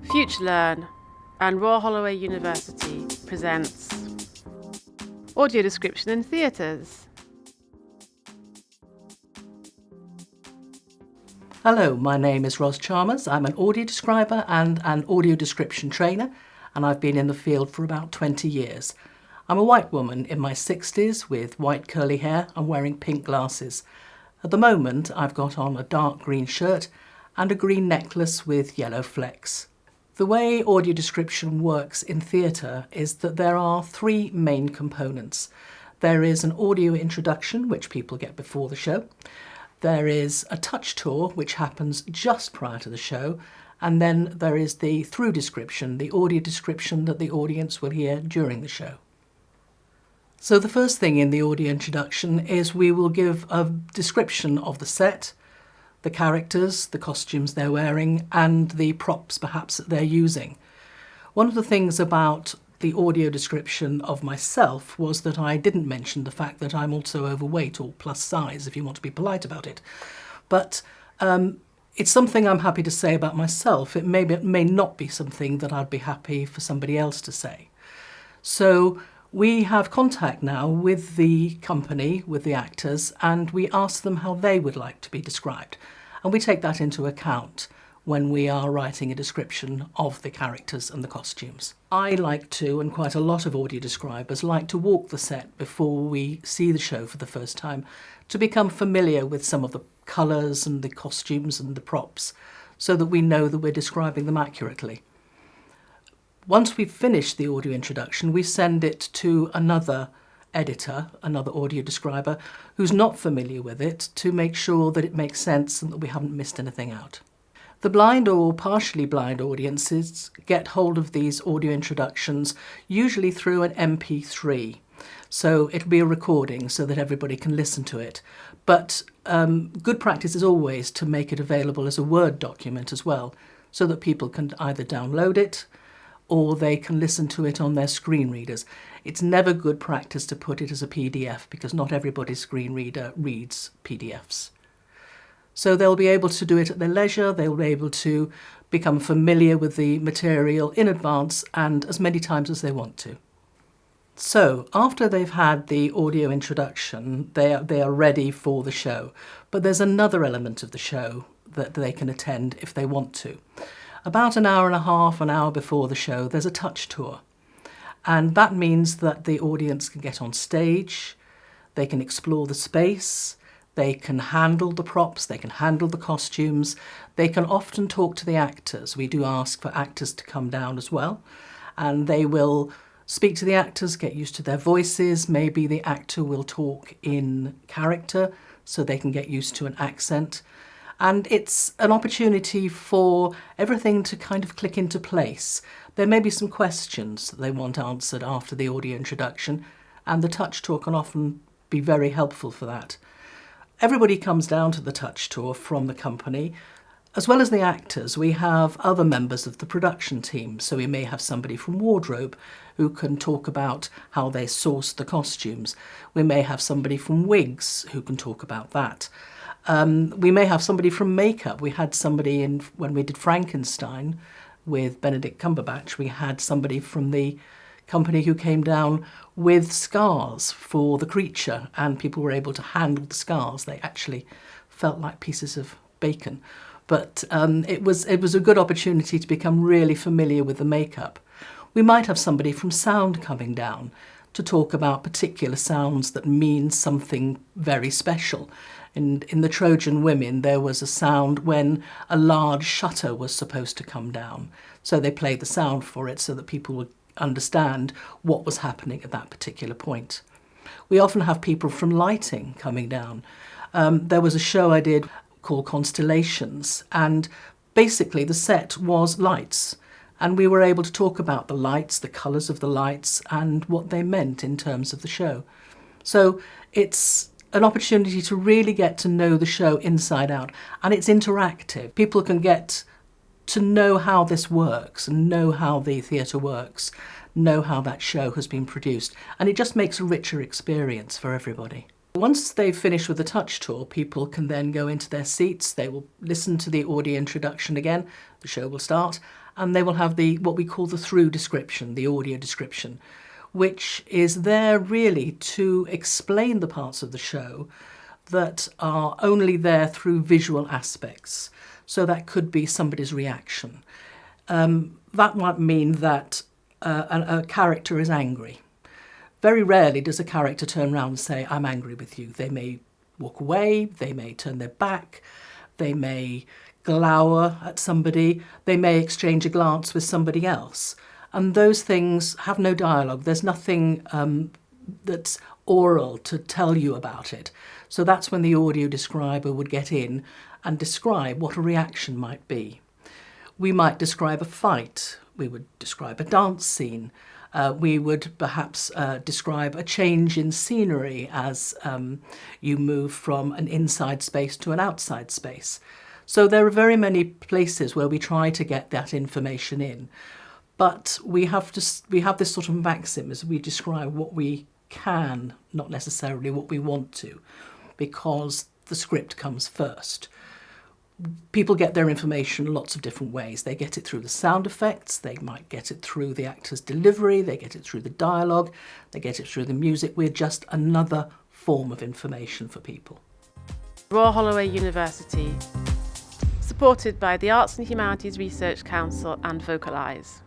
FutureLearn and Royal Holloway University presents Audio Description in Theatres. Hello, my name is Ros Chalmers. I'm an audio describer and an audio description trainer, and I've been in the field for about 20 years. I'm a white woman in my 60s with white curly hair and wearing pink glasses. At the moment, I've got on a dark green shirt and a green necklace with yellow flecks. The way audio description works in theatre is that there are three main components. There is an audio introduction, which people get before the show. There is a touch tour, which happens just prior to the show. And then there is the through description, the audio description that the audience will hear during the show. So the first thing in the audio introduction is we will give a description of the set, the characters, the costumes they're wearing, and the props perhaps that they're using. One of the things about the audio description of myself was that I didn't mention the fact that I'm also overweight, or plus size if you want to be polite about it. But it's something I'm happy to say about myself. It may not be something that I'd be happy for somebody else to say. So we have contact now with the company, with the actors, and we ask them how they would like to be described. And we take that into account when we are writing a description of the characters and the costumes. I like to, and quite a lot of audio describers like to walk the set before we see the show for the first time to become familiar with some of the colours and the costumes and the props so that we know that we're describing them accurately. Once we've finished the audio introduction, we send it to another editor, another audio describer, who's not familiar with it, to make sure that it makes sense and that we haven't missed anything out. The blind or partially blind audiences get hold of these audio introductions usually through an MP3. So it'll be a recording so that everybody can listen to it. But good practice is always to make it available as a Word document as well, so that people can either download it or they can listen to it on their screen readers. It's never good practice to put it as a PDF because not everybody's screen reader reads PDFs. So they'll be able to do it at their leisure, they'll be able to become familiar with the material in advance and as many times as they want to. So after they've had the audio introduction, they are ready for the show. But there's another element of the show that they can attend if they want to. About an hour and a half, an hour before the show, there's a touch tour. And that means that the audience can get on stage, they can explore the space, they can handle the props, they can handle the costumes, they can often talk to the actors. We do ask for actors to come down as well, and they will speak to the actors, get used to their voices. Maybe the actor will talk in character so they can get used to an accent. And it's an opportunity for everything to kind of click into place. There may be some questions that they want answered after the audio introduction, and the touch tour can often be very helpful for that. Everybody comes down to the touch tour from the company. As well as the actors, we have other members of the production team. So we may have somebody from wardrobe who can talk about how they source the costumes. We may have somebody from wigs who can talk about that. We may have somebody from makeup. We had somebody when we did Frankenstein with Benedict Cumberbatch, we had somebody from the company who came down with scars for the creature, and people were able to handle the scars. They actually felt like pieces of bacon. But it was a good opportunity to become really familiar with the makeup. We might have somebody from sound coming down to talk about particular sounds that mean something very special. In the Trojan Women, there was a sound when a large shutter was supposed to come down. So they played the sound for it so that people would understand what was happening at that particular point. We often have people from lighting coming down. There was a show I did called Constellations, and basically the set was lights. And we were able to talk about the lights, the colours of the lights, and what they meant in terms of the show. So it's an opportunity to really get to know the show inside out, and it's interactive. People can get to know how this works and know how the theatre works, know how that show has been produced, and it just makes a richer experience for everybody. Once they've finished with the touch tour, people can then go into their seats. They will listen to the audio introduction again. The show will start, and they will have what we call the through description, the audio description, which is there really to explain the parts of the show that are only there through visual aspects. So that could be somebody's reaction. That might mean that a character is angry. Very rarely does a character turn around and say, I'm angry with you. They may walk away, they may turn their back, they may glower at somebody, they may exchange a glance with somebody else. And those things have no dialogue. There's nothing that's oral to tell you about it. So that's when the audio describer would get in and describe what a reaction might be. We might describe a fight, we would describe a dance scene, we would perhaps describe a change in scenery as you move from an inside space to an outside space. So there are very many places where we try to get that information in. But we have this sort of maxim as we describe what we can, not necessarily what we want to, because the script comes first. People get their information lots of different ways. They get it through the sound effects, they might get it through the actor's delivery, they get it through the dialogue, they get it through the music. We're just another form of information for people. Royal Holloway University, supported by the Arts and Humanities Research Council and Vocalise.